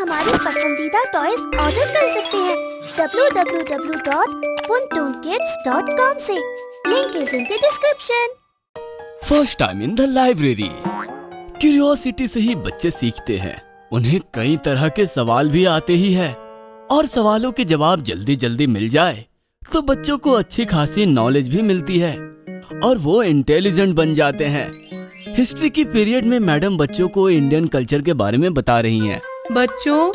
हमारे पसंदीदा toys order कर सकते हैं www.funtoonkids.com से। Link is in the description. First time in the library. Curiosity से ही बच्चे सीखते हैं। उन्हें कई तरह के सवाल भी आते ही है और सवालों के जवाब जल्दी जल्दी मिल जाए तो बच्चों को अच्छी खासी नॉलेज भी मिलती है और वो इंटेलिजेंट बन जाते हैं। हिस्ट्री की पीरियड में मैडम बच्चों को इंडियन कल्चर के बारे में बता रही हैं। बच्चों,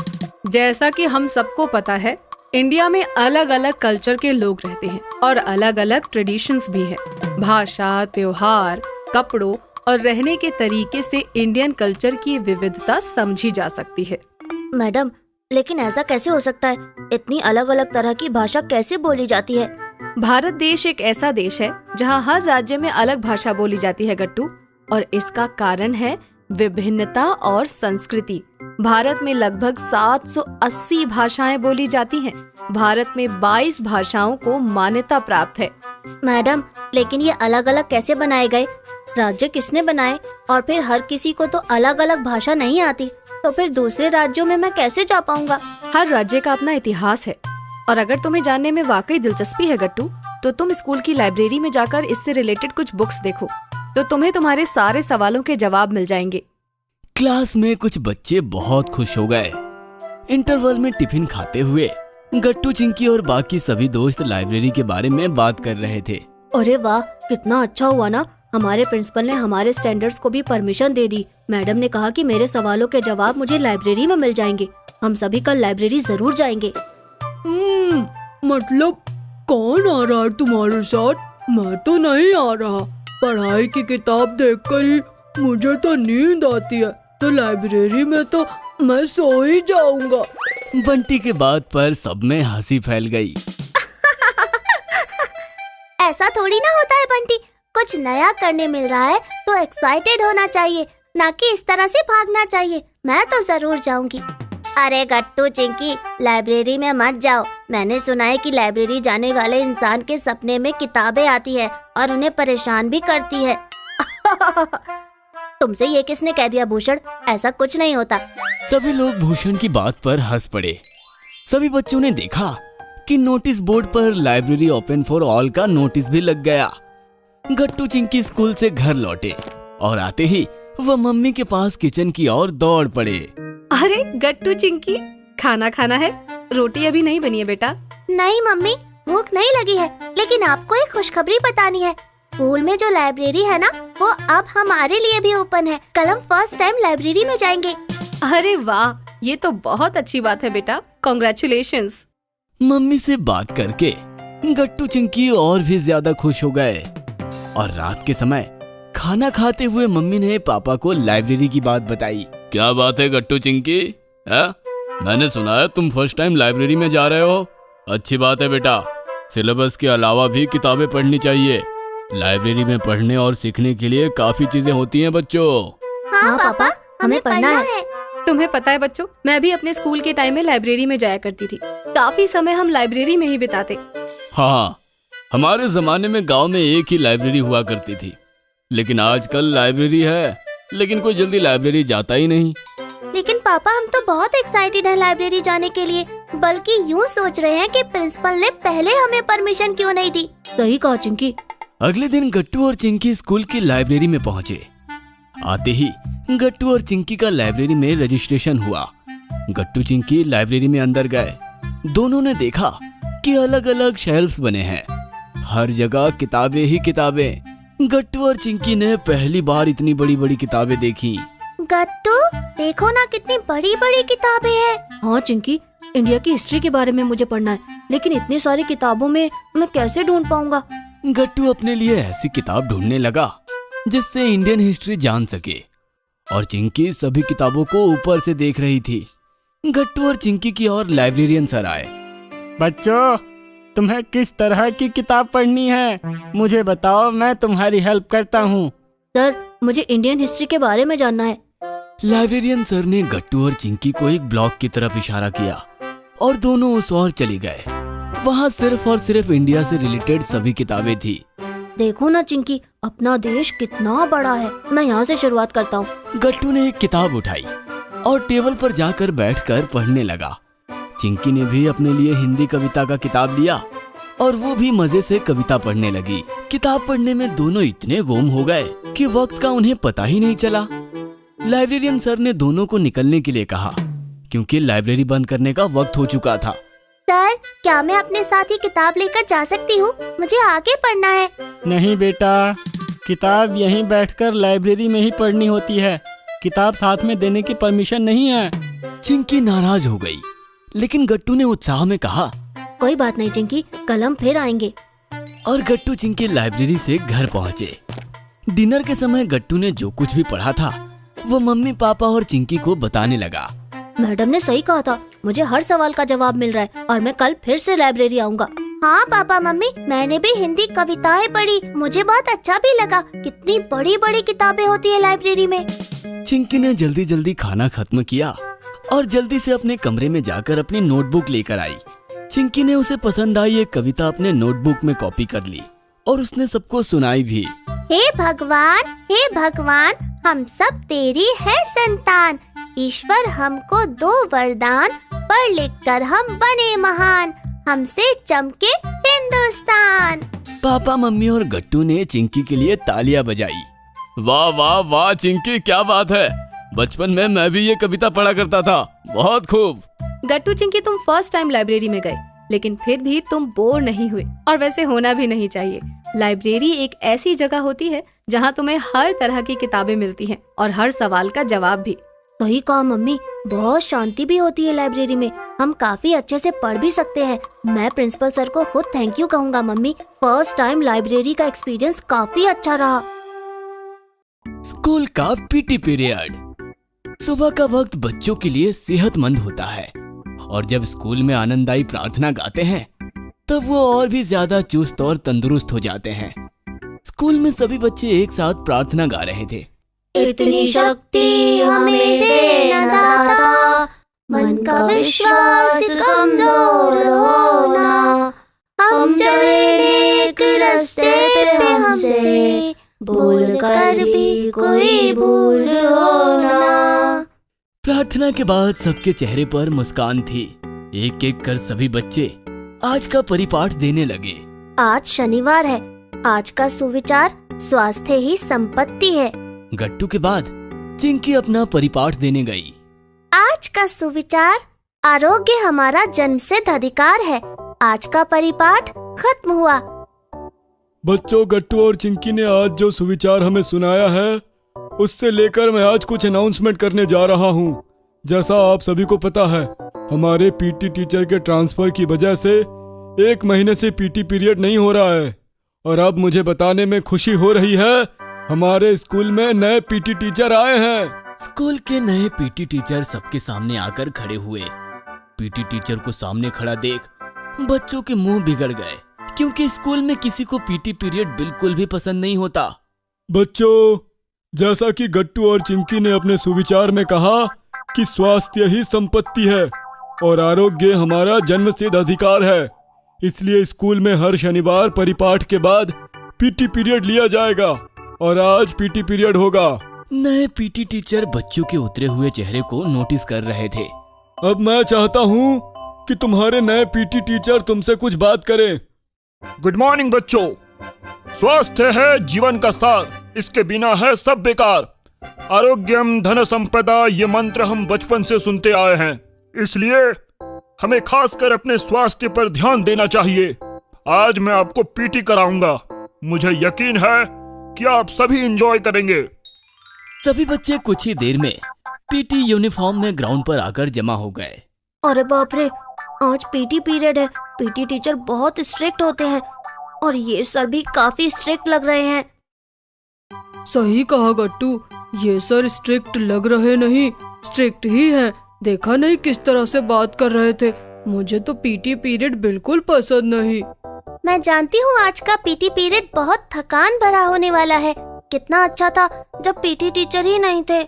जैसा कि हम सबको पता है, इंडिया में अलग अलग कल्चर के लोग रहते हैं और अलग अलग ट्रेडिशंस भी हैं। भाषा, त्योहार, कपड़ों और रहने के तरीके से इंडियन कल्चर की विविधता समझी जा सकती है। मैडम, लेकिन ऐसा कैसे हो सकता है? इतनी अलग अलग तरह की भाषा कैसे बोली जाती है? भारत देश एक ऐसा देश है जहाँ हर राज्य में अलग भाषा बोली जाती है गट्टू, और इसका कारण है विभिन्नता और संस्कृति। भारत में लगभग 780 भाषाएं बोली जाती हैं। भारत में 22 भाषाओं को मान्यता प्राप्त है। मैडम, लेकिन ये अलग अलग कैसे बनाए गए? राज्य किसने बनाए? और फिर हर किसी को तो अलग अलग भाषा नहीं आती, तो फिर दूसरे राज्यों में मैं कैसे जा पाऊंगा? हर राज्य का अपना इतिहास है, और अगर तुम्हें जानने में वाकई दिलचस्पी है गट्टू, तो तुम स्कूल की लाइब्रेरी में जाकर इससे रिलेटेड कुछ बुक्स देखो, तो तुम्हें तुम्हारे सारे सवालों के जवाब मिल जाएंगे। क्लास में कुछ बच्चे बहुत खुश हो गए। इंटरवल में टिफिन खाते हुए गट्टू, चिंकी और बाकी सभी दोस्त लाइब्रेरी के बारे में बात कर रहे थे। अरे वाह, कितना अच्छा हुआ ना, हमारे प्रिंसिपल ने हमारे स्टैंडर्ड्स को भी परमिशन दे दी। मैडम ने कहा कि मेरे सवालों के जवाब मुझे लाइब्रेरी में मिल जाएंगे। हम सभी कल लाइब्रेरी जरूर जाएंगे। मतलब कौन आ रहा है तुम्हारे साथ? मैं तो नहीं आ रहा। पढ़ाई की किताब देखकर ही मुझे तो नींद आती है, तो लाइब्रेरी में तो मैं सो ही जाऊंगा। बंटी के बात पर सब में हंसी फैल गई। ऐसा थोड़ी ना होता है बंटी, कुछ नया करने मिल रहा है तो एक्साइटेड होना चाहिए, ना कि इस तरह से भागना चाहिए। मैं तो जरूर जाऊंगी। अरे गट्टू, चिंकी, लाइब्रेरी में मत जाओ। मैंने सुना है कि लाइब्रेरी जाने वाले इंसान के सपने में किताबें आती है और उन्हें परेशान भी करती है। तुमसे ये किसने कह दिया भूषण? ऐसा कुछ नहीं होता। सभी लोग भूषण की बात पर हंस पड़े। सभी बच्चों ने देखा कि नोटिस बोर्ड पर लाइब्रेरी ओपन फॉर ऑल का नोटिस भी लग गया। गट्टू, चिंकी स्कूल से घर लौटे और आते ही वह मम्मी के पास किचन की ओर दौड़ पड़े। अरे गट्टू, चिंकी, खाना खाना है? रोटी अभी नहीं बनी है बेटा। नहीं मम्मी, भूख नहीं लगी है, लेकिन आपको एक खुशखबरी बतानी है। स्कूल में जो लाइब्रेरी है ना, वो अब हमारे लिए भी ओपन है। कल हम फर्स्ट टाइम लाइब्रेरी में जाएंगे। अरे वाह, ये तो बहुत अच्छी बात है बेटा। कांग्रेचुलेशंस। मम्मी से बात करके गट्टू, चिंकी और भी ज्यादा खुश हो गए। और रात के समय खाना खाते हुए मम्मी ने पापा को लाइब्रेरी की बात बताई। क्या बात है गट्टू, चिंकी? मैंने सुना है तुम फर्स्ट टाइम लाइब्रेरी में जा रहे हो। अच्छी बात है बेटा। सिलेबस के अलावा भी किताबें पढ़नी चाहिए। लाइब्रेरी में पढ़ने और सीखने के लिए काफी चीजें होती हैं बच्चों। हाँ पापा, हमें पढ़ना है। तुम्हें पता है बच्चों, मैं भी अपने स्कूल के टाइम में लाइब्रेरी में जाया करती थी। काफी समय हम लाइब्रेरी में ही बिताते। हाँ, हमारे जमाने में गांव में एक ही लाइब्रेरी हुआ करती थी, लेकिन आजकल लाइब्रेरी है, लेकिन कोई जल्दी लाइब्रेरी जाता ही नहीं। लेकिन पापा, हम तो बहुत एक्साइटेड हैं लाइब्रेरी जाने के लिए, बल्कि यूँ सोच रहे हैं कि प्रिंसिपल ने पहले हमें परमिशन क्यों नहीं दी। सही कहा चिंकी। अगले दिन गट्टू और चिंकी स्कूल की लाइब्रेरी में पहुँचे। आते ही गट्टू और चिंकी का लाइब्रेरी में रजिस्ट्रेशन हुआ। गट्टू, चिंकी लाइब्रेरी में अंदर गए। दोनों ने देखा कि अलग अलग शेल्फ्स बने हैं, हर जगह किताबें ही किताबें। गट्टू और चिंकी ने पहली बार इतनी बड़ी बड़ी किताबें देखी। गट्टू, देखो ना कितनी बड़ी बड़ी किताबें हैं। हाँ चिंकी, इंडिया की हिस्ट्री के बारे में मुझे पढ़ना है, लेकिन इतनी सारी किताबों में मैं कैसे ढूंढ पाऊंगा? गट्टू अपने लिए ऐसी किताब ढूंढने लगा जिससे इंडियन हिस्ट्री जान सके, और चिंकी सभी किताबों को ऊपर से देख रही थी। गट्टू और चिंकी की ओर लाइब्रेरियन सर आए। बच्चों, तुम्हें किस तरह की किताब पढ़नी है? मुझे बताओ, मैं तुम्हारी हेल्प करता हूँ। सर, मुझे इंडियन हिस्ट्री के बारे में जानना है। लाइब्रेरियन सर ने गट्टू और चिंकी को एक ब्लॉक की तरफ इशारा किया और दोनों उस ओर चले गए। वहाँ सिर्फ और सिर्फ इंडिया से रिलेटेड सभी किताबें थी। देखो ना चिंकी, अपना देश कितना बड़ा है। मैं यहाँ से शुरुआत करता हूँ। गट्टू ने एक किताब उठाई और टेबल पर जाकर बैठकर पढ़ने लगा। चिंकी ने भी अपने लिए हिंदी कविता का किताब लिया और वो भी मजे से कविता पढ़ने लगी। किताब पढ़ने में दोनों इतने गुम हो गए कि वक्त का उन्हें पता ही नहीं चला। लाइब्रेरियन सर ने दोनों को निकलने के लिए कहा क्योंकि लाइब्रेरी बंद करने का वक्त हो चुका था। सर, क्या मैं अपने साथ ही किताब लेकर जा सकती हूँ? मुझे आगे पढ़ना है। नहीं बेटा, किताब यहीं बैठकर लाइब्रेरी में ही पढ़नी होती है। किताब साथ में देने की परमिशन नहीं है। चिंकी नाराज हो गई, लेकिन गट्टू ने उत्साह में कहा, कोई बात नहीं चिंकी, कल हम फिर आएंगे। और गट्टू चिंकी लाइब्रेरी से घर पहुँचे। डिनर के समय गट्टू ने जो कुछ भी पढ़ा था वो मम्मी पापा और चिंकी को बताने लगा। मैडम ने सही कहा था, मुझे हर सवाल का जवाब मिल रहा है और मैं कल फिर से लाइब्रेरी आऊंगा। हाँ पापा मम्मी, मैंने भी हिंदी कविताएं पढ़ी, मुझे बहुत अच्छा भी लगा। कितनी बड़ी बड़ी किताबें होती है लाइब्रेरी में। चिंकी ने जल्दी जल्दी खाना खत्म किया और जल्दी से अपने कमरे में जाकर अपनी नोटबुक लेकर आई। चिंकी ने उसे पसंद आई एक कविता अपने नोटबुक में कॉपी कर ली और उसने सबको सुनाई भी। हे भगवान, हम सब तेरी है संतान। ईश्वर हमको दो वरदान, पढ़ लिख कर हम बने महान। हमसे चमके हिंदुस्तान। पापा मम्मी और गट्टू ने चिंकी के लिए तालियां बजाई। वाह वाह वाह चिंकी, क्या बात है। बचपन में मैं भी ये कविता पढ़ा करता था, बहुत खूब। गट्टू चिंकी, तुम फर्स्ट टाइम लाइब्रेरी में गए, लेकिन फिर भी तुम बोर नहीं हुए, और वैसे होना भी नहीं चाहिए। लाइब्रेरी एक ऐसी जगह होती है जहाँ तुम्हें हर तरह की किताबें मिलती हैं और हर सवाल का जवाब भी। सही कहा मम्मी, बहुत शांति भी होती है लाइब्रेरी में। हम काफी अच्छे से पढ़ भी सकते हैं। मैं प्रिंसिपल सर को खुद थैंक यू कहूँगा मम्मी। फर्स्ट टाइम लाइब्रेरी का एक्सपीरियंस काफी अच्छा रहा। स्कूल का पीटी पीरियड। सुबह का वक्त बच्चों के लिए सेहतमंद होता है और जब स्कूल में आनंददायी प्रार्थना गाते हैं तब वो और भी ज्यादा चुस्त और तंदुरुस्त हो जाते हैं। स्कूल में सभी बच्चे एक साथ प्रार्थना गा रहे थे। इतनी शक्ति हमें देना दाता, मन का विश्वास कमजोर होना। हम चले एक रास्ते पे हमसे, भूल कर भी कोई भूल होना। प्रार्थना के बाद सबके चेहरे पर मुस्कान थी। एक एक कर सभी बच्चे आज का परिपाठ देने लगे। आज शनिवार है। आज का सुविचार स्वास्थ्य ही संपत्ति है। गट्टू के बाद चिंकी अपना परिपाठ देने गई। आज का सुविचार आरोग्य हमारा जन्मसिद्ध अधिकार है। आज का परिपाठ खत्म हुआ। बच्चों, गट्टू और चिंकी ने आज जो सुविचार हमें सुनाया है उससे लेकर मैं आज कुछ अनाउंसमेंट करने जा रहा हूँ। जैसा आप सभी को पता है, हमारे पीटी टीचर के ट्रांसफर की वजह से 1 महीने से पीटी पीरियड नहीं हो रहा है और अब मुझे बताने में खुशी हो रही है, हमारे स्कूल में नए पीटी टीचर आए हैं। स्कूल के नए पीटी टीचर सबके सामने आकर खड़े हुए। पीटी टीचर को सामने खड़ा देख बच्चों के मुंह बिगड़ गए क्योंकि स्कूल में किसी को पीटी पीरियड बिल्कुल भी पसंद नहीं होता। बच्चों, जैसा कि गट्टू और चिंकी ने अपने सुविचार में कहा कि स्वास्थ्य ही संपत्ति है और आरोग्य हमारा जन्मसिद्ध अधिकार है, इसलिए स्कूल में हर शनिवार परिपाठ के बाद पीटी पीरियड लिया जाएगा और आज पीटी पीरियड होगा। नए पीटी टीचर बच्चों के उतरे हुए चेहरे को नोटिस कर रहे थे। अब मैं चाहता हूँ कि तुम्हारे नए पीटी टीचर तुमसे कुछ बात करें। गुड मॉर्निंग बच्चों। स्वास्थ्य है जीवन का सार, इसके बिना है सब बेकार। आरोग्यम धन संपदा, ये मंत्र हम बचपन से सुनते आए हैं, इसलिए हमें खासकर अपने स्वास्थ्य पर ध्यान देना चाहिए। आज मैं आपको पीटी कराऊंगा। मुझे यकीन है कि आप सभी एंजॉय करेंगे। सभी बच्चे कुछ ही देर में पीटी यूनिफॉर्म में ग्राउंड पर आकर जमा हो गए। अरे बाप रे, आज पीटी पीरियड है। पीटी टीचर बहुत स्ट्रिक्ट होते हैं और ये सर भी काफी स्ट्रिक्ट लग रहे हैं। सही कहा गट्टू, ये सर स्ट्रिक्ट लग रहे नहीं, स्ट्रिक्ट ही है। देखा नहीं किस तरह से बात कर रहे थे। मुझे तो पीटी पीरियड बिल्कुल पसंद नहीं। मैं जानती हूँ आज का पीटी पीरियड बहुत थकान भरा होने वाला है। कितना अच्छा था जब पीटी टीचर ही नहीं थे।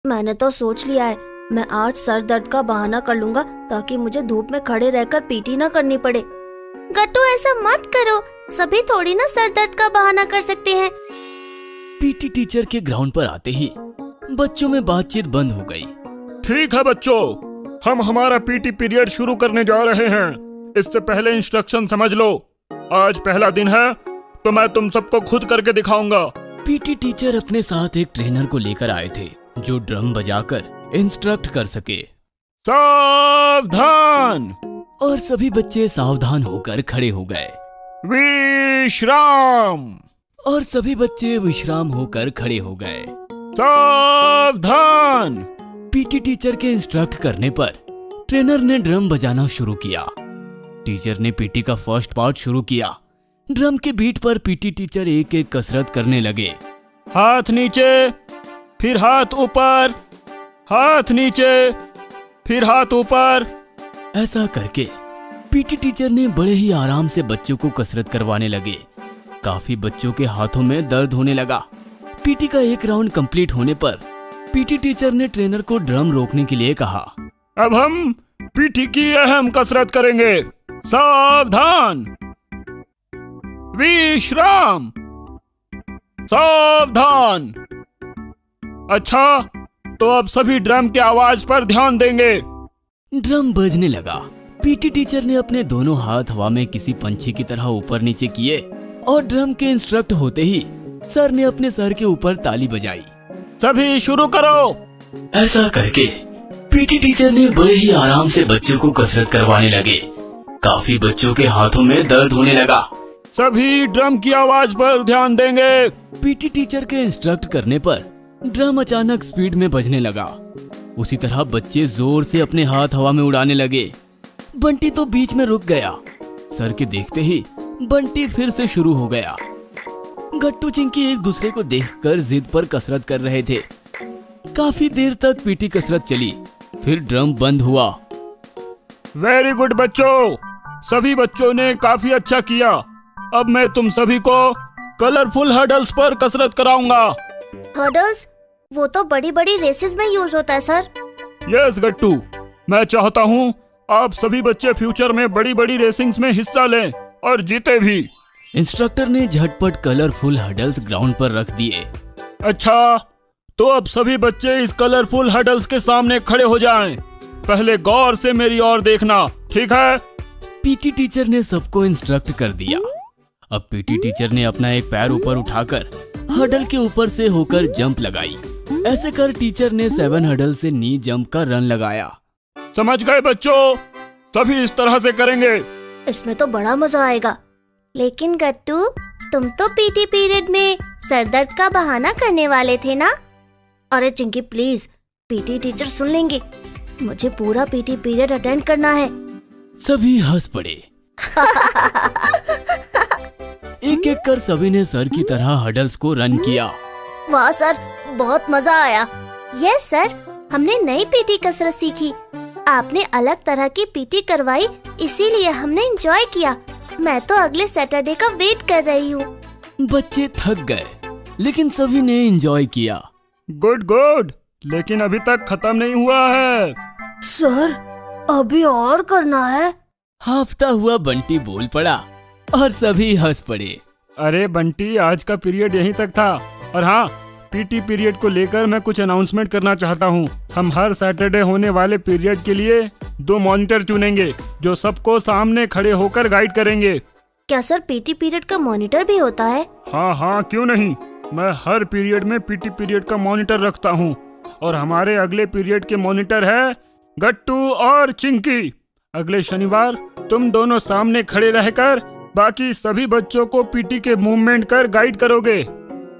मैंने तो सोच लिया है, मैं आज सर दर्द का बहाना कर लूंगा ताकि मुझे धूप में खड़े रहकर पीटी ना करनी पड़े। गट्टू, ऐसा मत करो, सभी थोड़ी ना सर दर्द का बहाना कर सकते हैं। पीटी टीचर के ग्राउंड पर आते ही बच्चों में बातचीत बंद हो गई ठीक है बच्चों, हम हमारा पीटी पीरियड शुरू करने जा रहे हैं। इससे पहले इंस्ट्रक्शन समझ लो। आज पहला दिन है तो मैं तुम सबको खुद करके दिखाऊंगा। पीटी टीचर अपने साथ एक ट्रेनर को लेकर आए थे जो ड्रम बजाकर इंस्ट्रक्ट कर सके। सावधान! और सभी बच्चे सावधान होकर खड़े हो गए। विश्राम! और सभी बच्चे विश्राम होकर खड़े हो गए। सावधान! पीटी टीचर के इंस्ट्रक्ट करने पर ट्रेनर ने ड्रम बजाना शुरू किया। टीचर ने पीटी का फर्स्ट पार्ट शुरू किया। ड्रम के बीट पर पीटी टीचर एक एक कसरत करने लगे। हाथ नीचे, फिर हाथ ऊपर, हाथ नीचे, फिर हाथ ऊपर। ऐसा करके पीटी टीचर ने बड़े ही आराम से बच्चों को कसरत करवाने लगे। काफी बच्चों के हाथों में दर्द होने लगा। पीटी का एक राउंड कंप्लीट होने पर पीटी टीचर ने ट्रेनर को ड्रम रोकने के लिए कहा। अब हम पीटी की अहम कसरत करेंगे। सावधान! विश्राम! सावधान! अच्छा, तो अब सभी ड्रम की आवाज पर ध्यान देंगे। ड्रम बजने लगा। पीटी टीचर ने अपने दोनों हाथ हवा में किसी पंछी की तरह ऊपर नीचे किए और ड्रम के इंस्ट्रक्ट होते ही सर ने अपने सर के ऊपर ताली बजाई। सभी शुरू करो। ऐसा करके पीटी टीचर ने बड़े ही आराम से बच्चों को कसरत करवाने लगे। काफी बच्चों के हाथों में दर्द होने लगा। सभी ड्रम की आवाज पर ध्यान देंगे। पीटी टीचर के इंस्ट्रक्ट करने पर ड्रम अचानक स्पीड में बजने लगा। उसी तरह बच्चे जोर से अपने हाथ हवा में उड़ाने लगे। बंटी तो बीच में रुक गया। सर के देखते ही बंटी फिर से शुरू हो गया। गट्टू चिंकी एक दूसरे को देखकर जिद पर कसरत कर रहे थे। काफी देर तक पीटी कसरत चली, फिर ड्रम बंद हुआ। वेरी गुड बच्चों, सभी बच्चों ने काफी अच्छा किया। अब मैं तुम सभी को कलरफुल हर्डल्स पर कसरत कराऊंगा। हर्डल्स? वो तो बड़ी बड़ी रेसेस में यूज होता है सर। यस गट्टू, मैं चाहता हूँ आप सभी बच्चे फ्यूचर में बड़ी बड़ी रेसिंग्स में हिस्सा लें और जीते भी। इंस्ट्रक्टर ने झटपट कलरफुल हर्डल्स ग्राउंड पर रख दिए। अच्छा, तो अब सभी बच्चे इस कलरफुल हर्डल्स के सामने खड़े हो जाएं। पहले गौर से मेरी ओर देखना, ठीक है? पीटी टीचर ने सबको इंस्ट्रक्ट कर दिया। अब पीटी टीचर ने अपना एक पैर ऊपर उठाकर हर्डल के ऊपर से होकर जंप लगाई। ऐसे कर टीचर ने 7 हर्डल से नी जंप का रन लगाया। समझ गए बच्चों? सभी इस तरह से करेंगे। इसमें तो बड़ा मजा आएगा। लेकिन गट्टू, तुम तो पीटी पीरियड में सर दर्द का बहाना करने वाले थे ना? अरे चिंकी प्लीज, पीटी टीचर सुन लेंगे। मुझे पूरा पीटी पीरियड अटेंड करना है। सभी हंस पड़े। एक एक कर सभी ने सर की तरह हर्डल्स को रन किया। वाह सर, बहुत मजा आया। यस सर, हमने नई पीटी कसरत सीखी। आपने अलग तरह की पीटी करवाई, इसीलिए हमने एंजॉय किया। मैं तो अगले सैटरडे का वेट कर रही हूँ। बच्चे थक गए, लेकिन सभी ने एंजॉय किया। गुड गुड, लेकिन अभी तक खत्म नहीं हुआ है। सर, अभी और करना है। हाफता हुआ बंटी बोल पड़ा और सभी हंस पड़े। अरे बंटी, आज का पीरियड यहीं तक था। और हाँ, पीटी पीरियड को लेकर मैं कुछ अनाउंसमेंट करना चाहता हूँ। हम हर सैटरडे होने वाले पीरियड के लिए 2 मॉनिटर चुनेंगे जो सबको सामने खड़े होकर गाइड करेंगे। क्या सर पीटी पीरियड का मॉनिटर भी होता है? हाँ हाँ, क्यों नहीं। मैं हर पीरियड में पीटी पीरियड का मॉनिटर रखता हूँ। और हमारे अगले पीरियड के मॉनिटर है गट्टू और चिंकी। अगले शनिवार तुम दोनों सामने खड़े रहकर बाकी सभी बच्चों को पीटी के मूवमेंट कर गाइड करोगे।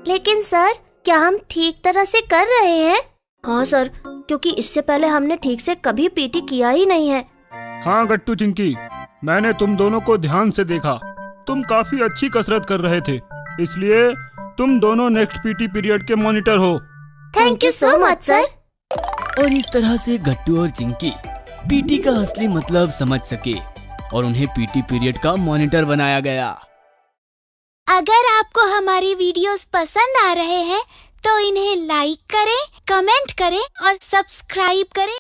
लेकिन सर, क्या हम ठीक तरह से कर रहे हैं? हाँ सर, क्योंकि इससे पहले हमने ठीक से कभी पीटी किया ही नहीं है। हाँ गट्टू चिंकी, मैंने तुम दोनों को ध्यान से देखा। तुम काफी अच्छी कसरत कर रहे थे, इसलिए तुम दोनों नेक्स्ट पीटी पीरियड के मॉनिटर हो। Thank you so much sir. और इस तरह से गट्टू और चिंकी पीटी का असली मतलब समझ सके और उन्हें पीटी पीरियड का मॉनिटर बनाया गया। अगर आपको हमारी वीडियोस पसंद आ रहे हैं तो इन्हें लाइक करें, कमेंट करें और सब्सक्राइब करें।